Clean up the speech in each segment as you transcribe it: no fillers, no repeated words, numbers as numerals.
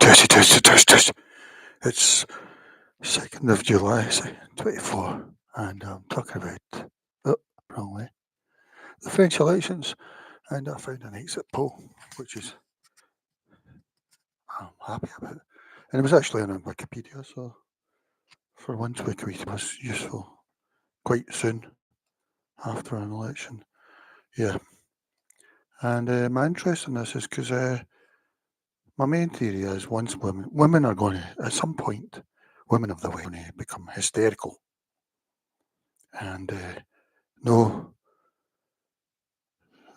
Tush. It's 2nd of July, 24, and I'm talking about, oh, wrong way, the French elections, and I found an exit poll, which is I'm happy about. And it was actually on Wikipedia, so for once Wikipedia was useful quite soon after an election. Yeah. And my interest in this is because my main theory is once women are going to, at some point, women of the West are going to become hysterical and know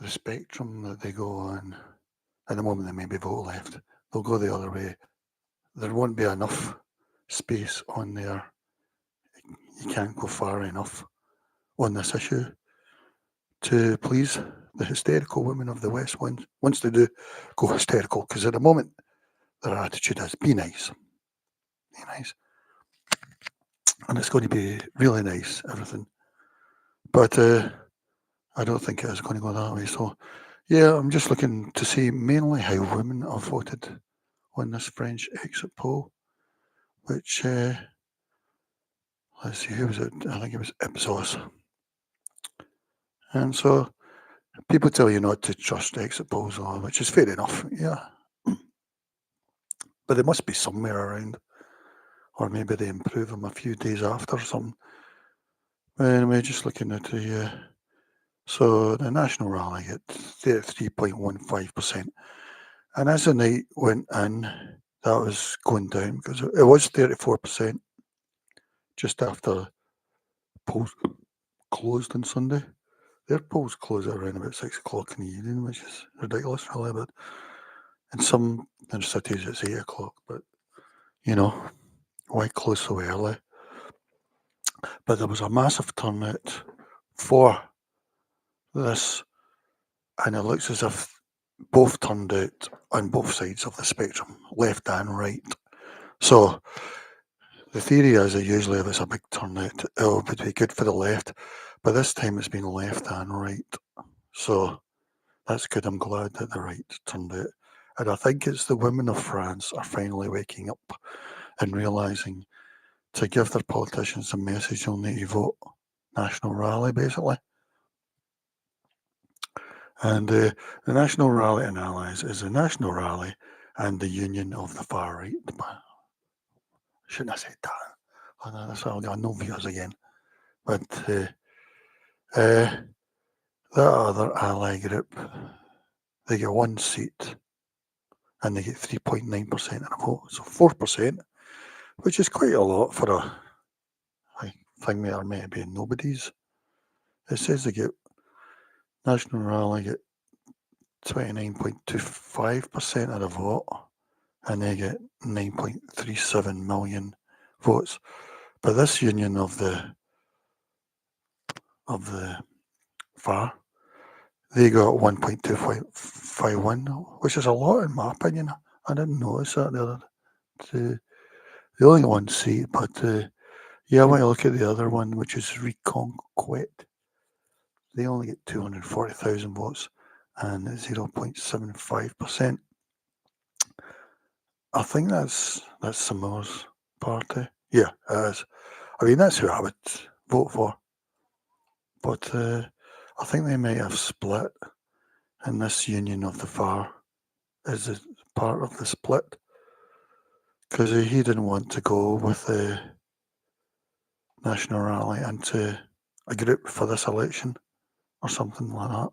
the spectrum that they go on. At the moment, they may be vote left. They'll go the other way. There won't be enough space on there. You can't go far enough on this issue to please the hysterical women of the West once they do go hysterical. Because at the moment, their attitude is be nice. Be nice. And it's going to be really nice, everything. But I don't think it is going to go that way. So, yeah, I'm just looking to see mainly how women have voted on this French exit poll, which, let's see, who was it? I think it was Ipsos. And so people tell you not to trust exit polls, which is fair enough, yeah. But they must be somewhere around, or maybe they improve them a few days after or something. Anyway, just looking at the, so the National Rally at 33.15%. And as the night went in, that was going down because it was 34% just after polls closed on Sunday. Their polls close at around about 6 o'clock in the evening, which is ridiculous, really. But in some cities, it's 8 o'clock. But, why close so early? But there was a massive turnout for this, and it looks as if both turned out on both sides of the spectrum, left and right. So the theory is that usually if it's a big turnout, it would be good for the left, but this time it's been left and right. So that's good. I'm glad that the right turned out. And I think it's the women of France are finally waking up and realising to give their politicians a message they'll need to vote National Rally, basically. And the National Rally and Allies is the National Rally and the Union of the Far Right. Shouldn't have said that. Oh, no, that's why I'll get no viewers again. But that other ally group, they get one seat and they get 3.9% of the vote. So 4%, which is quite a lot for a thing that are meant to be nobodies. It says they get National Rally get 29.25% of the vote and they get 9.37 million votes. But this union of the far, they got 1.251, which is a lot in my opinion. I didn't notice that the other day. They only got one seat, but yeah, I want to look at the other one, which is Reconquête. They only get 240,000 votes and 0.75%. I think that's Simo's party. Yeah, it is. I mean, that's who I would vote for. But I think they might have split, and this Union of the Far is a part of the split because he didn't want to go with the National Rally into a group for this election or something like that.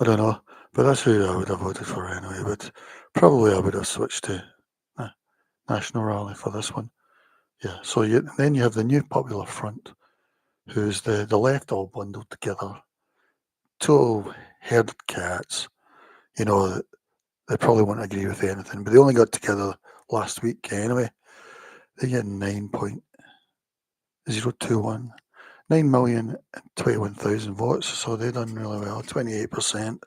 I don't know, but that's who I would have voted for anyway. But probably I would have switched to National Rally for this one. Yeah, so then you have the New Popular Front, who's the left all bundled together. Total herded cats. They probably won't agree with anything, but they only got together last week anyway. They get 9.021, 9,021,000 votes, so they've done really well, 28%.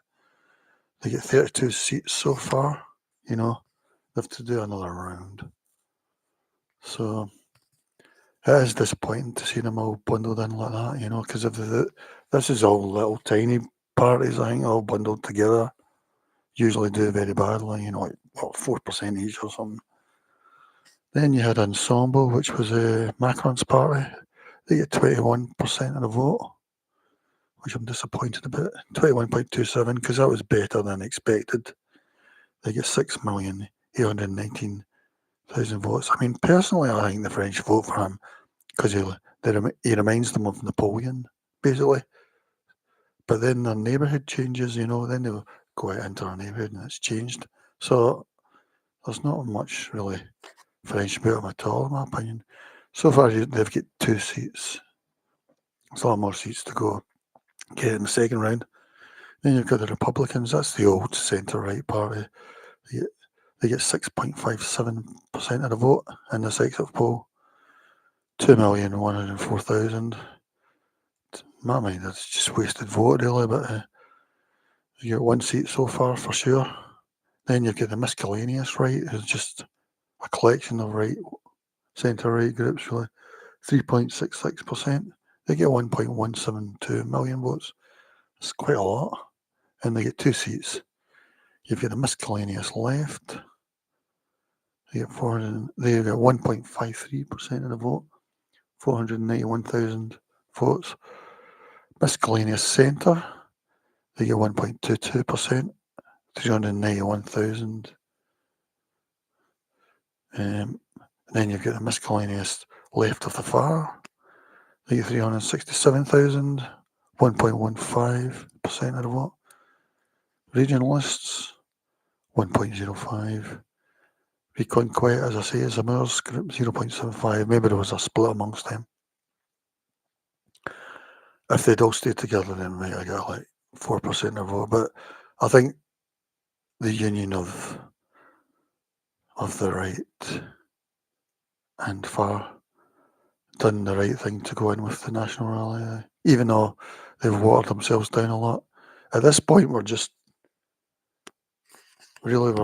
They get 32 seats so far, they have to do another round. So it is disappointing to see them all bundled in like that, because this is all little tiny parties, I think, all bundled together, usually do very badly, like 4% each or something. Then you had Ensemble, which was Macron's party. They get 21% of the vote, which I'm disappointed about. 21.27, because that was better than expected. They get 6,819,000 votes. I mean, personally, I think the French vote for him because he reminds them of Napoleon, basically. But then their neighbourhood changes, then they'll go out into our neighbourhood and it's changed. So there's not much really French about him at all, in my opinion. So far, they've got 2 seats. There's a lot more seats to go get in the second round. Then you've got the Republicans. That's the old centre-right party. They get 6.57% of the vote in this exit poll. 2,104,000. In my mind, that's just wasted vote, really, but you get 1 seat so far for sure. Then you've got the miscellaneous right, who's just a collection of centre-right groups, really. 3.66%. They get 1.172 million votes. It's quite a lot. And they get 2 seats. You've got the miscellaneous left. They get 1.53% of the vote. 491,000 votes. Miscellaneous centre. They get 1.22%. 391,000. And then you've got the miscellaneous left of the far. They get 367,000. 1.15% of the vote. Regionalists, 1.05. Recon Quiet, as I say, is a Moore's group, 0.75. Maybe there was a split amongst them. If they'd all stayed together, then might have got like 4% of the vote. But I think the union of the right and far done the right thing to go in with the National Rally, even though they've watered themselves down a lot. At this point, we're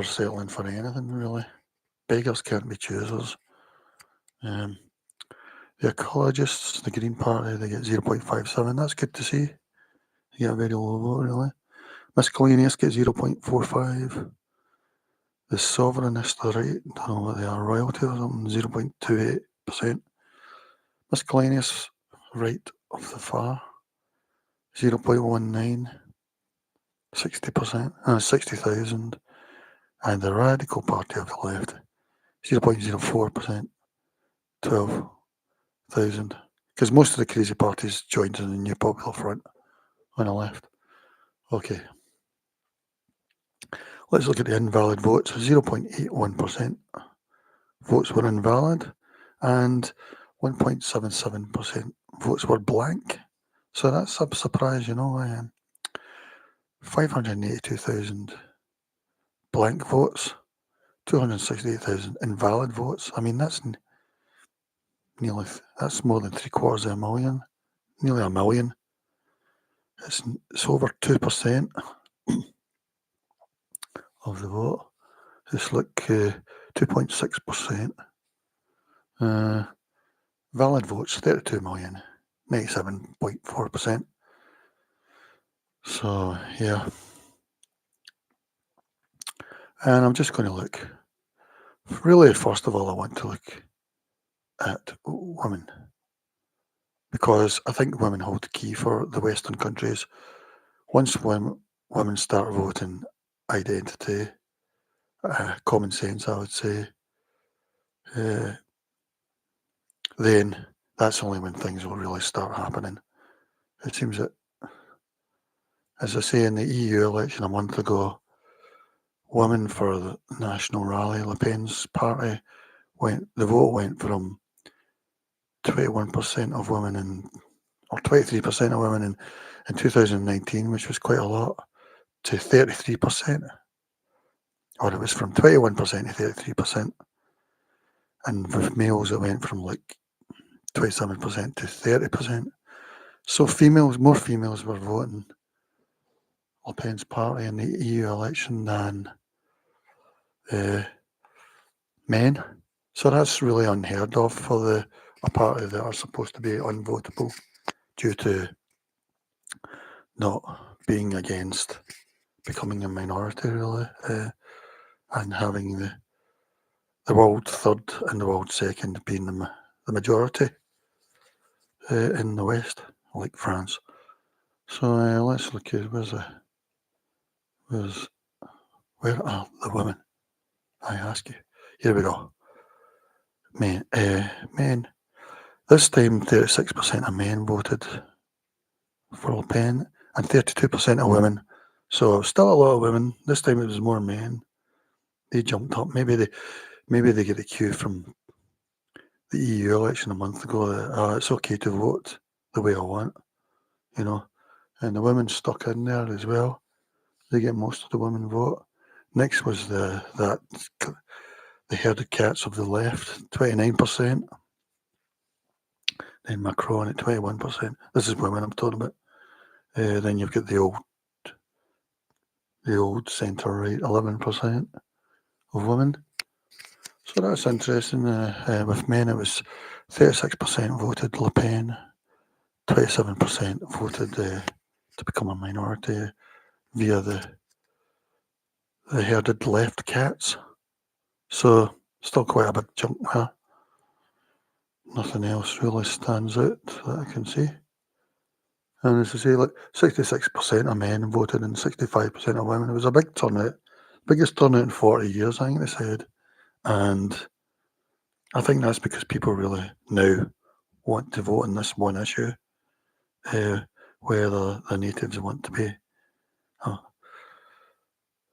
settling for anything, really. Beggars can't be choosers. The Ecologists, the Green Party, they get 0.57. That's good to see. They get a very low vote, really. Miscellaneous get 0.45. The Sovereignist, the right, I don't know what they are, royalty or something, 0.28%. Miscellaneous right of the far, 0.19. 60%, 60,000. And the Radical Party of the left, 0.04%, 12,000. Because most of the crazy parties joined in the New Popular Front on the left. Okay. Let's look at the invalid votes. 0.81% votes were invalid and 1.77% votes were blank. So that's a surprise, 582,000 blank votes, 268,000 invalid votes. I mean, that's more than 750,000, nearly a million. It's over 2% of the vote. It's like 2.6%. Valid votes, 32 million, 97.4%. So, yeah. And I'm just going to look. Really, first of all, I want to look at women. Because I think women hold the key for the Western countries. Once women start voting identity, common sense, I would say, then that's only when things will really start happening. It seems that, as I say, in the EU election a month ago, women for the National Rally, Le Pen's party, the vote went from 21% of women or 23% of women in 2019, which was quite a lot, to 33%. Or it was from 21% to 33%. And with males, it went from like 27% to 30%. So more females were voting Le Pen's party in the EU election than men. So that's really unheard of for a party that are supposed to be unvotable due to not being against becoming a minority, really. and having the world third and the world second being the majority in the West, like France. So let's look at where are the women? I ask you. Here we go. Men. This time, 36% of men voted for Le Pen and 32% of women. So still a lot of women. This time it was more men. They jumped up. Maybe they get a cue from the EU election a month ago that it's okay to vote the way I want, you know. And the women stuck in there as well. They get most of the women vote. Next was the herded cats of the left, 29%. Then Macron at 21%. This is women I'm talking about. Then you've got the old centre right, 11% of women. So that's interesting. With men, it was 36% voted Le Pen, 27% voted to become a minority via the herded left cats. So still quite a big chunk there. Nothing else really stands out that I can see. And as I say, like 66% of men voted and 65% of women. It was a big turnout, biggest turnout in 40 years, I think they said. And I think that's because people really now want to vote on this one issue, where the natives want to be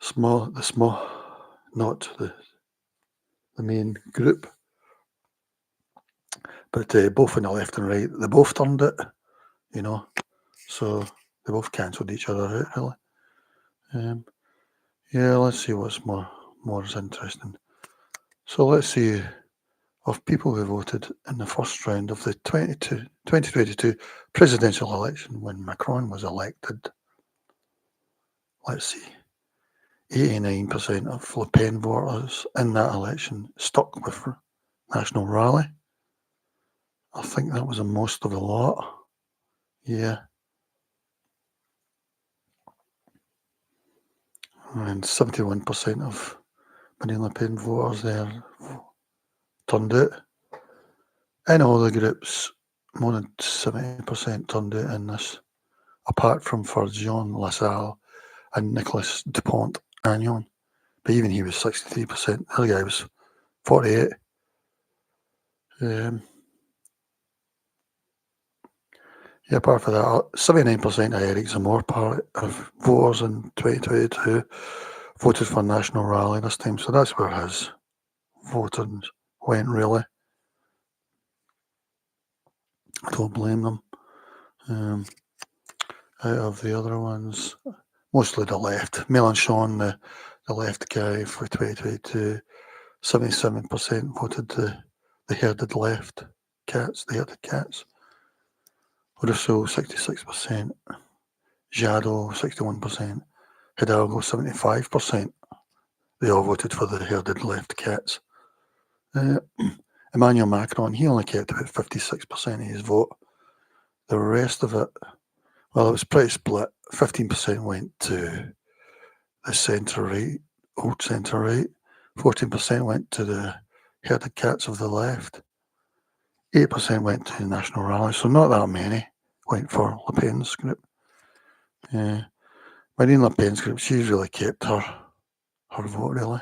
small, not the main group. But both on the left and right, they both turned it, you know. So they both cancelled each other out, really. Yeah, let's see what's more is interesting. So let's see of people who voted in the first round of the 2022 presidential election when Macron was elected. Let's see. 89% of Le Pen voters in that election stuck with National Rally. I think that was the most of the lot. Yeah. And 71% of Marine Le Pen voters there turned out. In all the groups, more than 70% turned out in this, apart from for Jean Lassalle and Nicolas Dupont-Aignan. But even he was 63%. The other guy was 48. Apart from that, 79% of Eric Zemmour part of voters in 2022 voted for National Rally this time. So that's where his voting went, really. I don't blame them. Out of the other ones, mostly the left. Mélenchon, the left guy for 2022, 77% voted the herded left cats, the herded cats. Rousseau, 66%. Jadot, 61%. Hidalgo, 75%. They all voted for the herded left cats. Emmanuel Macron, he only kept about 56% of his vote. The rest of it, well, it was pretty split. 15% went to the centre-right, old centre-right. 14% went to the herded cats of the left. 8% went to the National Rally, so not that many went for Le Pen's group. Marine Le Pen's group, she's really kept her vote, really.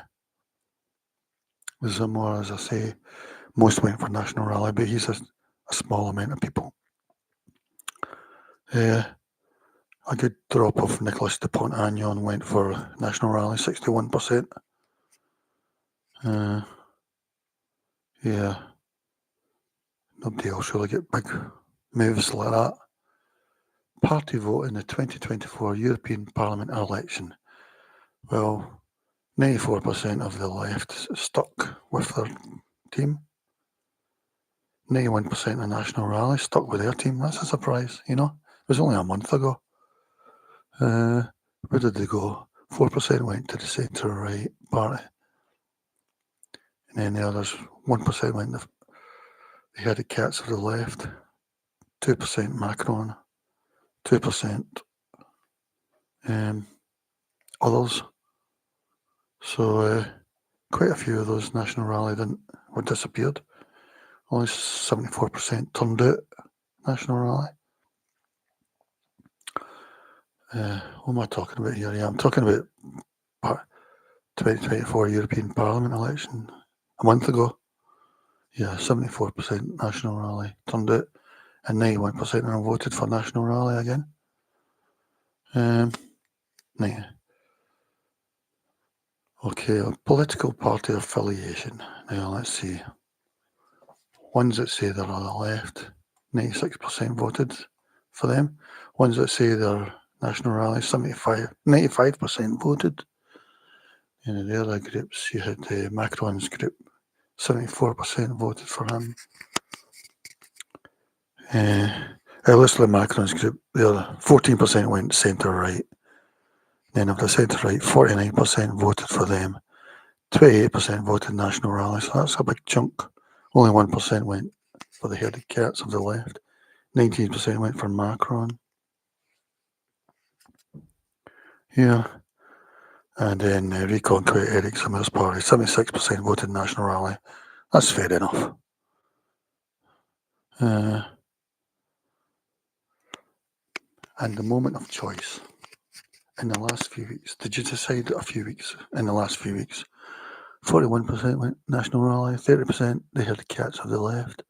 Zemmour, as I say, most went for National Rally, but he's a small amount of people. A good drop of Nicolas Dupont-Aignan went for National Rally, 61%. Nobody else really get big moves like that. Party vote in the 2024 European Parliament election. Well, 94% of the left stuck with their team. 91% of National Rally stuck with their team. That's a surprise, It was only a month ago. Where did they go? 4% went to the centre-right party. And then the others, 1% went to the herded cats of the left. 2% Macron. 2% others. So quite a few of those National Rally were disappeared. Only 74% turned out National Rally. What am I talking about here? Yeah, I'm talking about 2024 European Parliament election a month ago. Yeah, 74% National Rally turned out, and 91% of them voted for National Rally again. Yeah. Okay, a political party affiliation. Now let's see. Ones that say they're on the left, 96% voted for them. Ones that say they're National Rally, 95% voted. And in the other groups, you had Macron's group, 74% voted for him. Illustrate Macron's group, the other 14% went centre-right. Then of the centre-right, 49% voted for them. 28% voted National Rally, so that's a big chunk. Only 1% went for the herded cats of the left. 19% went for Macron. Yeah. And then Reconquête Eric Zemmour's party, 76% voted National Rally. That's fair enough. And the moment of choice. In the last few weeks, did you decide in the last few weeks? 41% went National Rally, 30% they had the cats of the left,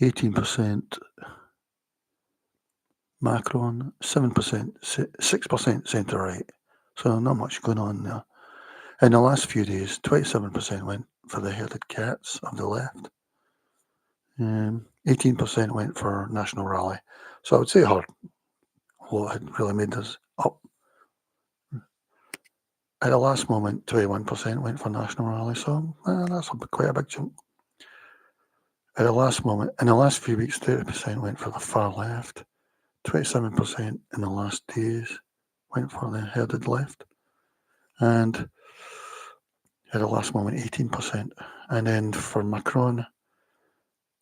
18% Macron, 6% centre-right. So not much going on there. In the last few days, 27% went for the herded cats of the left. 18% went for National Rally. So I would say what had really made us up. At the last moment, 21% went for National Rally. So that's quite a big chunk. At the last moment, in the last few weeks, 30% went for the far left. 27% in the last days went for the herded left. And at the last moment, 18%. And then for Macron,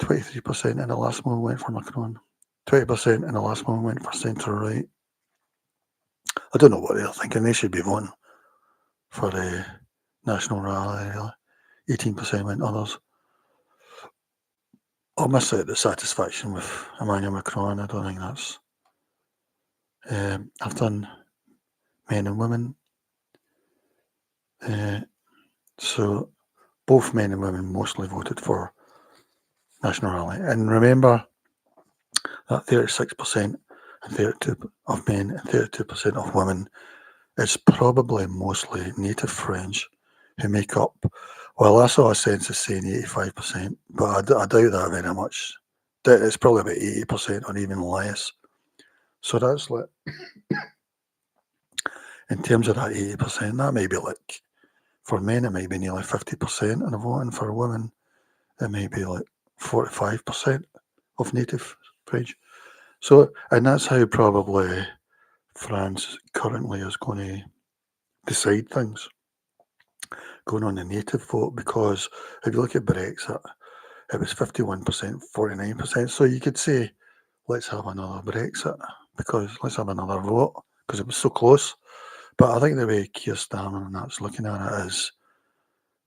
23% in the last moment went for Macron. 20% in the last moment went for centre-right. I don't know what they're thinking. They should be voting for the National Rally. 18% went others. I'll miss out the satisfaction with Emmanuel Macron. I don't think that's... I've done men and women. So both men and women mostly voted for National Rally. And remember that 36% and 32% of men and 32% of women is probably mostly native French who make up, well, I saw a census saying 85%, but I doubt that very much. It's probably about 80% or even less. So that's like, in terms of that 80%, that may be like, for men it may be nearly 50% of the voting. For women it may be like 45% of native French. So, and that's how probably France currently is going to decide things, going on the native vote, because if you look at Brexit, it was 51%, 49%. So you could say, let's have another Brexit, because let's have another vote, because it was so close. But I think the way Keir Starmer and that's looking at it is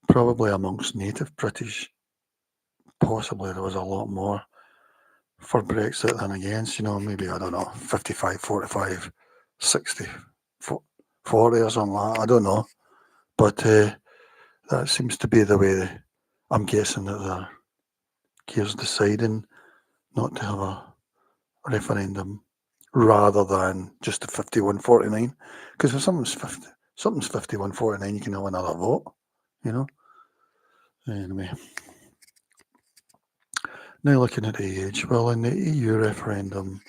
probably amongst native British, possibly there was a lot more for Brexit than against, maybe, I don't know, 55, 45, 60, 40 or something like that. I don't know. But that seems to be the way I'm guessing that Keir's deciding not to have a referendum rather than just a 51-49. Because if something's 51-49, you can have another vote, Anyway. Now looking at the age, well, in the EU referendum,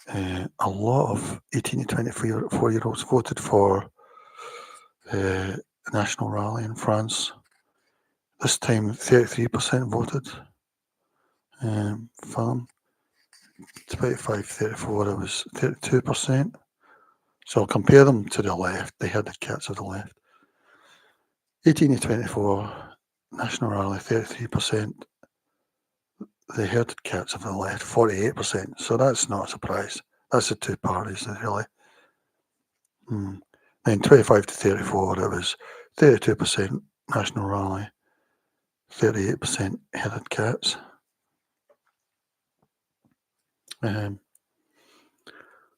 a lot of 18 to 24-year-olds voted for the National Rally in France. This time, 33% voted. Farm, 25-34, it was 32%. So I'll compare them to the left. They had the cats of the left. 18 to 24, National Rally, 33%. The herded cats of the left, 48%. So that's not a surprise. That's the two parties that really. Then 25 to 34, it was 32% National Rally, 38% Headed Cats.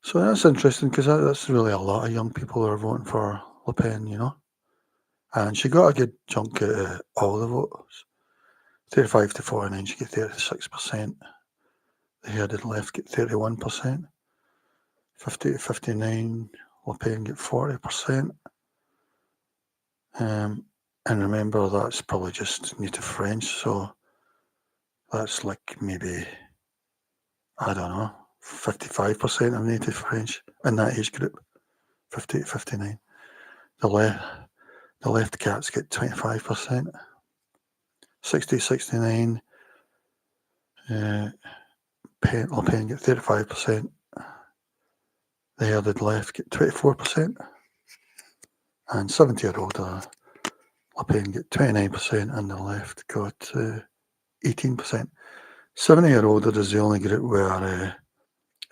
So that's interesting because that's really a lot of young people who are voting for Le Pen, you know. And she got a good chunk of all the votes. 35 to 49, she get 36%. The Headed Left get 31%. 50 to 59, Le Pen get 40%. And remember, that's probably just native French, so that's like maybe, I don't know, 55% of native French in that age group, 50 to 59. The left cats get 25%. 60 to 69, Le Pen get 35%. The Headed Left get 24%. And 70 or older, Le Pen get 29%, and the left got 18%. 70 or older is the only group where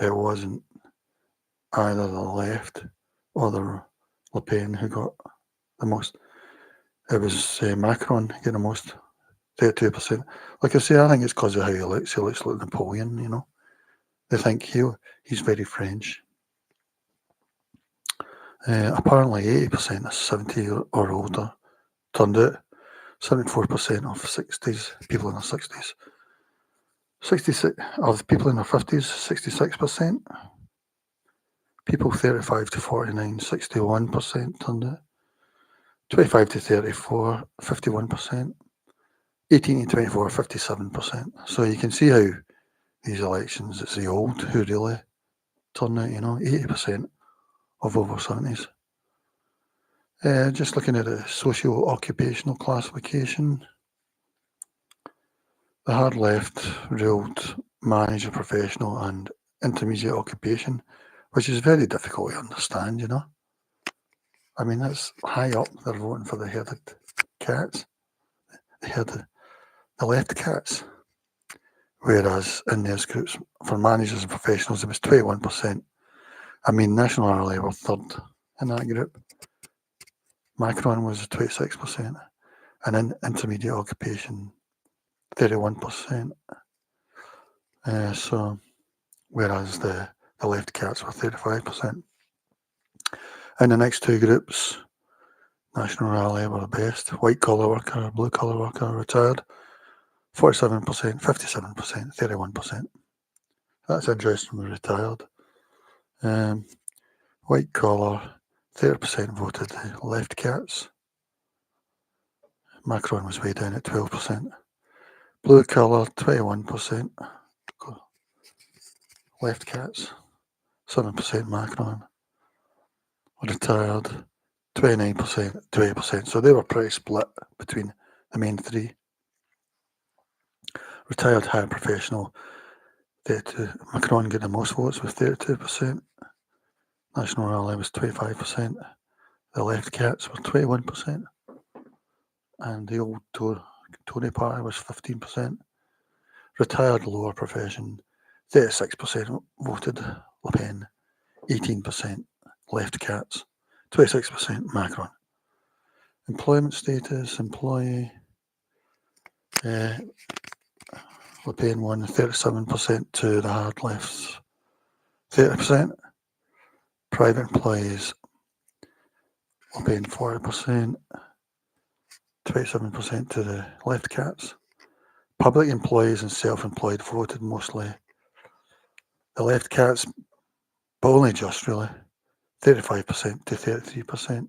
it wasn't either the left or the Le Pen who got the most. It was Macron getting the most, 32%. Like I say, I think it's because of how he looks. He looks like Napoleon, you know. They think he's very French. Apparently 80% of 70 or older turned out. 74% of 60s, people in their 60s. 66 of people in their 50s, 66%. People 35 to 49, 61% turned out. 25 to 34, 51%. 18 to 24, 57%. So you can see how these elections, it's the old who really turn out, you know, 80% of over 70s. Just looking at the socio-occupational classification, the hard left ruled manager, professional and intermediate occupation, which is very difficult to understand, you know. I mean, that's high up, they're voting for the Headed Cats, the left cats. Whereas in those groups, for managers and professionals, it was 21%. I mean, National Rally were third in that group. Macron was 26%. And in intermediate occupation, 31%. So, whereas the left cats were 35%. In the next two groups, National Rally were the best. White collar worker, blue collar worker, retired, 47%, 57%, 31%. That's interesting, retired. White collar, 30% voted the left cats. Macron was way down at 12%. Blue collar, 21%. Left cats, 7% Macron. Retired, 29%, 20%. So they were pretty split between the main three. Retired high professional, 32. Macron got the most votes with 32%. National Rally was 25%. The left cats were 21%. And the old Tory party was 15%. Retired lower profession, 36% voted Le Pen, 18% left cats, 26% Macron. Employment status, employee, Le Pen won 37% to the hard lefts, 30%. Private employees, Le Pen 40%, 27% to the left cats. Public employees and self-employed voted mostly the left cats, but only just really, 35% to 33%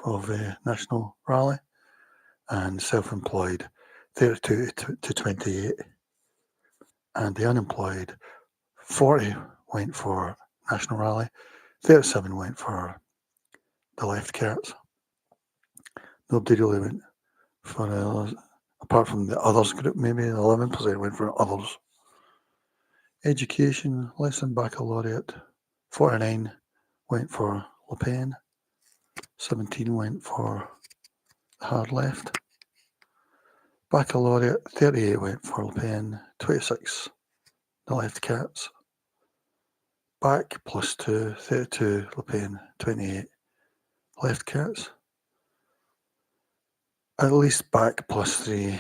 of National Rally, and self-employed 32 to 28, and the unemployed 40 went for National Rally, 37 went for the left cats. Nobody really went for others, apart from the others group, maybe 11% went for others. Education, less than baccalaureate, 49 went for Le Pen, 17 went for the hard left. Baccalaureate, 38 went for Le Pen, 26 the left cats. Back plus 2, 32 Le Pen, 28 left cats. At least back +3,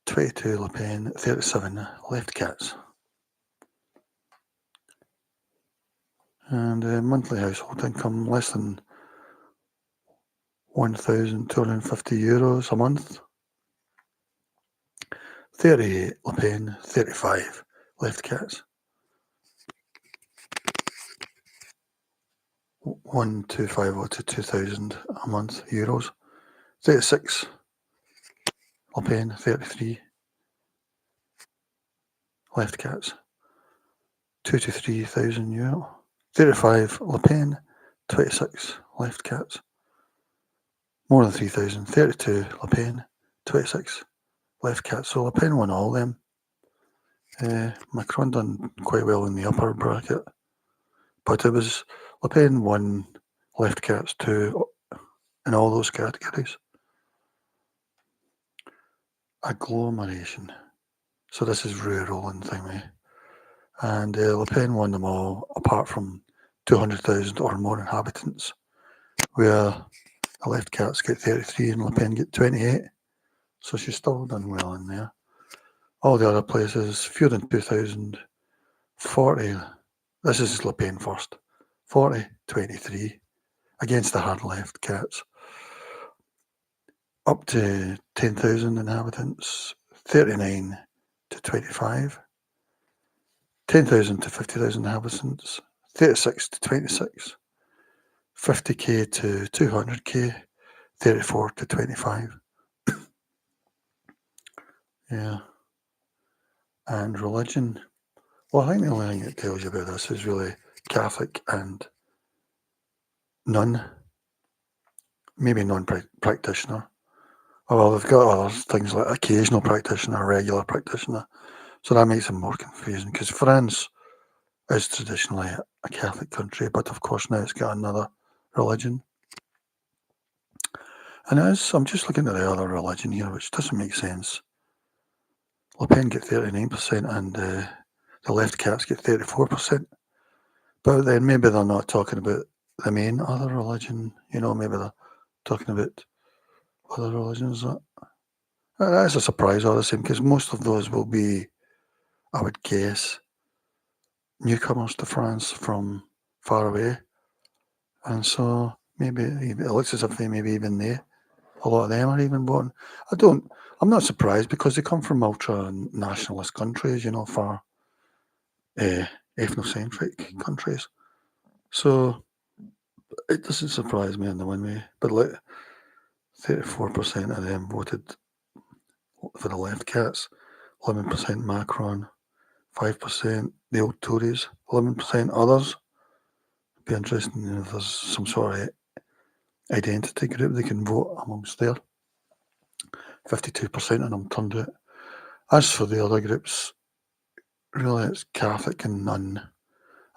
22 Le Pen, 37 Left Cats. And monthly household income less than €1,250 a month. 38 Le Pen, 35 Left Cats. 125 to 2,000 a month euros. 36 Le Pen, 33 Left Cats. 2 to 3,000 euro. 35 Le Pen, 26 Left Cats. More than 3,000. 32 Le Pen, 26 Left Cats. So Le Pen won all them. Macron done quite well in the upper bracket, but it was Le Pen won Left Cats too in all those categories. Agglomeration. So this is rural and thingy. And Le Pen won them all apart from 200,000 or more inhabitants, where the Left Cats get 33 and Le Pen get 28. So she's still done well in there. All the other places, fewer than 2,000, 40. This is Le Pen first. 40, 23 against the hard Left Cats. Up to 10,000 inhabitants, 39 to 25. 10,000 to 50,000 inhabitants, 36 to 26. 50k to 200k, 34 to 25. Yeah. And religion. Well, I think the only thing it tells you about this is really Catholic and nun. Maybe non-practitioner. Oh, well, they've got other things like occasional practitioner, regular practitioner. So that makes it more confusing because France is traditionally a Catholic country, but of course now it's got another religion. And I'm just looking at the other religion here, which doesn't make sense. Le Pen get 39% and the Left Cats get 34%. But then maybe they're not talking about the main other religion, maybe they're talking about other religions. That's a surprise all the same, because most of those will be, I would guess, newcomers to France from far away. And so maybe it looks as if a lot of them are even born. I'm not surprised because they come from ultra-nationalist countries, far ethnocentric countries. So it doesn't surprise me in the one way. But 34% of them voted for the Left Cats, 11% Macron, 5% the old Tories, 11% others. It'd be interesting if there's some sort of identity group they can vote amongst there. 52% of them turned out. As for the other groups, really it's Catholic and nun.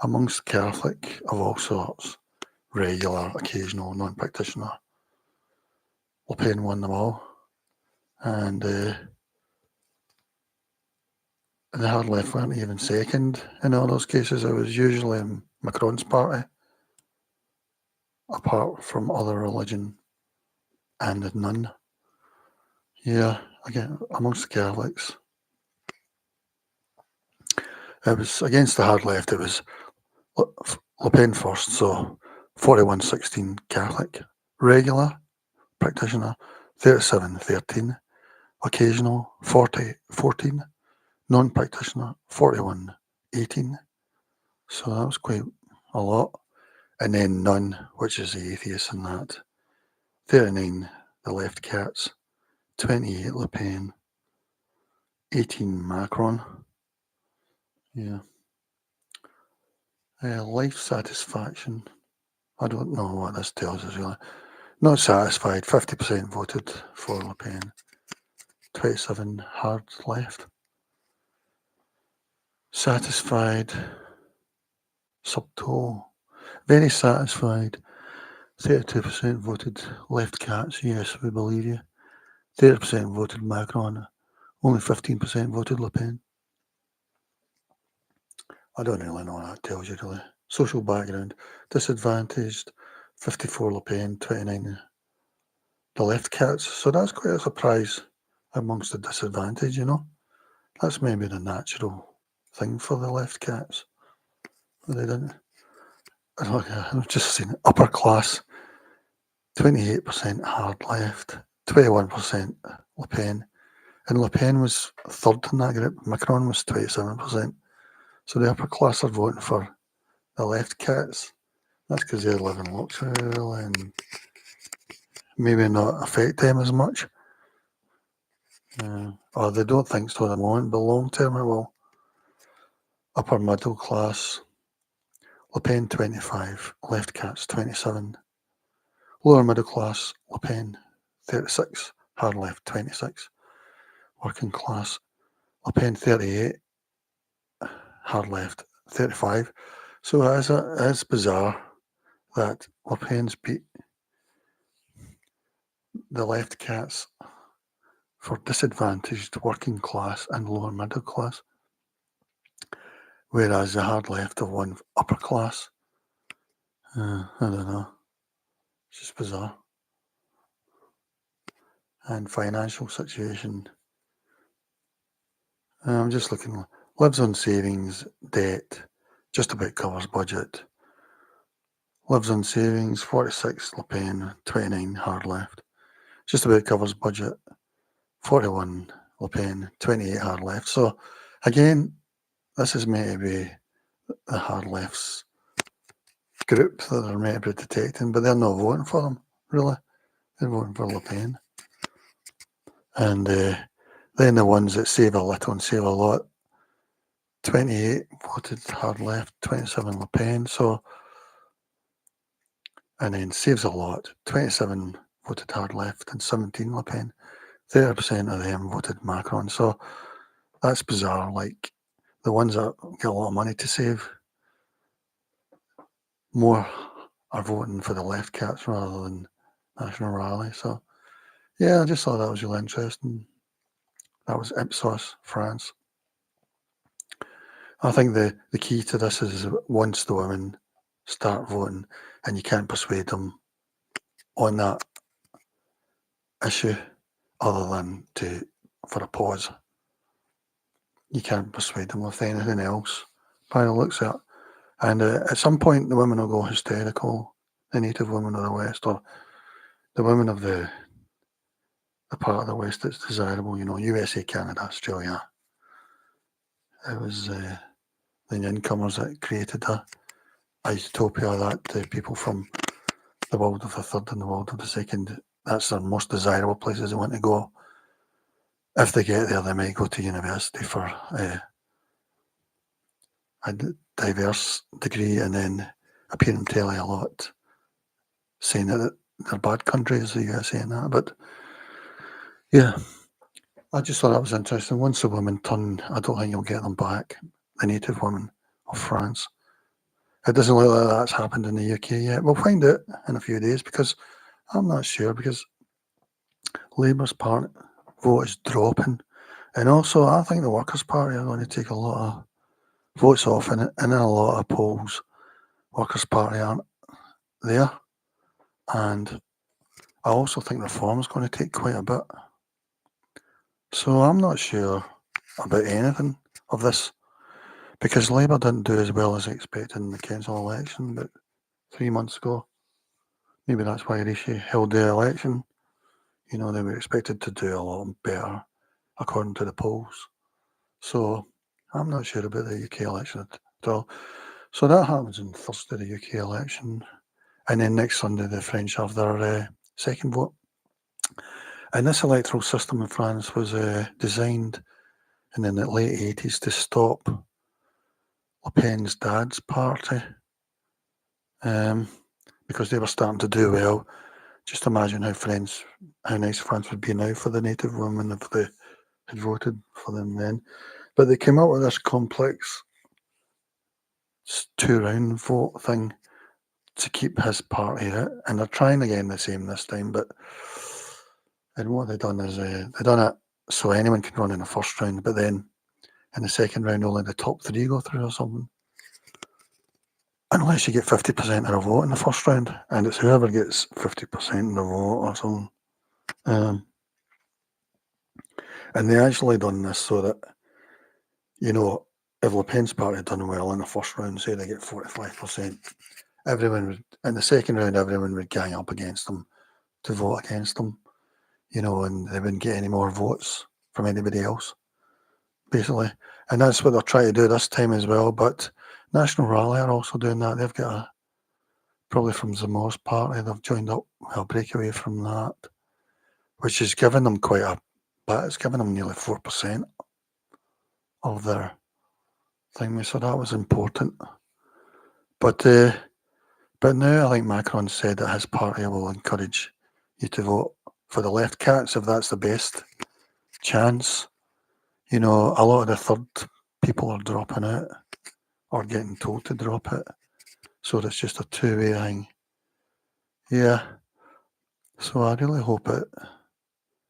Amongst Catholic of all sorts, regular, occasional, non-practitioner, Le Pen won them all. And the hard left weren't even second in all those cases. It was usually Macron's party, apart from other religion and none. Yeah, again, amongst Catholics. It was against the hard left, it was Le Pen first, so 41-16 Catholic, regular practitioner, 37-13, occasional, 40-14, non-practitioner, 41-18. So that was quite a lot. And then none, which is the atheist in that. 39, the Left Cats. 28, Le Pen. 18, Macron. Yeah. Life satisfaction. I don't know what this tells us really. Not satisfied. 50% voted for Le Pen. 27 hard left. Satisfied. Subtotal. Very satisfied. 32% voted Left Cats. Yes, we believe you. 30% voted Macron. Only 15% voted Le Pen. I don't really know what that tells you, really. Social background. Disadvantaged. 54 Le Pen, 29 the left cats. So that's quite a surprise amongst the disadvantage, you know. That's maybe the natural thing for the left cats. But they didn't. I've just seen upper class, 28% hard left, 21% Le Pen. And Le Pen was third in that group. Macron was 27%. So the upper class are voting for the left cats. That's because they live in luxury and maybe not affect them as much. Or they don't think so at the moment, but long term it will. Upper middle class, Le Pen 25, left cats 27. Lower middle class, Le Pen 36, hard left 26. Working class, Le Pen 38, hard left 35. So it is bizarre that Le Pen's beat the left cats for disadvantaged working class and lower middle class, whereas the hard left have won upper class. I don't know. It's just bizarre. And financial situation. I'm just looking. Lives on savings, debt, just about covers budget. Lives on savings, 46 Le Pen, 29 hard left. Just about covers budget. 41 Le Pen, 28 hard left. So again, this is meant to be the hard left's group that they're meant to be detecting, but they're not voting for them, really. They're voting for Le Pen. And then the ones that save a little and save a lot, 28 voted hard left, 27 Le Pen. So, and then saves a lot, 27 voted hard left and 17 Le Pen. 30% of them voted Macron. So that's bizarre. Like the ones that get a lot of money to save, more are voting for the left cats rather than National Rally. So yeah, I just thought that was really interesting. That was Ipsos, France. I think the key to this is once the women start voting and you can't persuade them on that issue other than for a pause. You can't persuade them with anything else by the looks of it. And at some point the women will go hysterical, the native women of the West, or the women of the part of the West that's desirable, you know, USA, Canada, Australia. It was the incomers that created a utopia that the people from the world of the third and the world of the second, that's their most desirable places they want to go. If they get there, they might go to university for a diverse degree and then appear in telly a lot, saying that they're bad countries, the USA and that. But yeah, I just thought that was interesting. Once the women turn, I don't think you'll get them back, the native women of France. It doesn't look like that's happened in the UK yet. We'll find out in a few days because I'm not sure, because Labour's part vote is dropping. And also, I think the Workers' Party are going to take a lot of votes off in a lot of polls. Workers' Party aren't there. And I also think Reform's going to take quite a bit. So I'm not sure about anything of this, because Labour didn't do as well as expected in the council election about 3 months ago. Maybe that's why Rishi held the election. You know, they were expected to do a lot better according to the polls. So I'm not sure about the UK election at all. So that happens on Thursday, the UK election. And then next Sunday, the French have their second vote. And this electoral system in France was designed in the late 80s to stop Le Pen's dad's party, because they were starting to do well. Just imagine how nice France would be now for the native women if they had voted for them then. But they came up with this complex 2-round vote thing to keep his party out, and they're trying again the same this time. And what they've done is they've done it so anyone can run in the first round, but then in the second round only the top 3 go through or something. Unless you get 50% of the vote in the first round, and it's whoever gets 50% of the vote or something. And they actually done this so that, you know, if Le Pen's party done well in the first round, say they get 45%, everyone would, in the second round, everyone would gang up against them to vote against them, you know, and they wouldn't get any more votes from anybody else, basically. And that's what they're trying to do this time as well. But National Rally are also doing that. They've got probably from Zemmour's party, they've joined up a breakaway from that, which is giving them quite a bit. It's giving them nearly 4% of their thing. So that was important. But now I think Macron said that his party will encourage you to vote for the left cats if that's the best chance. You know, a lot of the third people are dropping out or getting told to drop it. So it's just a two-way thing. Yeah. So I really hope it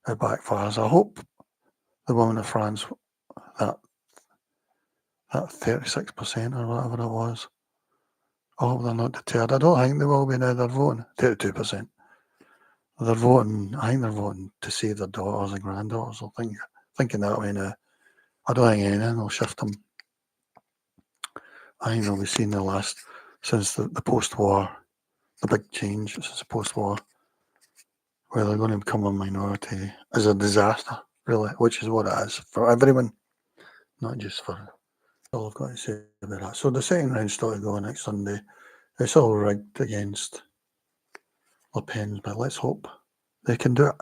backfires. I hope the woman of France, that 36% or whatever it was, I hope they're not deterred. I don't think they will be now. They're voting 32%. They're voting. I think they're voting to save their daughters and granddaughters. I think thinking that way now. I don't think anything will shift them. I think they'll be seeing the last since the post-war, the big change since the post-war, where they're going to become a minority is a disaster, really, which is what it is for everyone, not just for. All I've got to say about that. So the second round's still to go next Sunday. It's all rigged against Le Pen, but let's hope they can do it.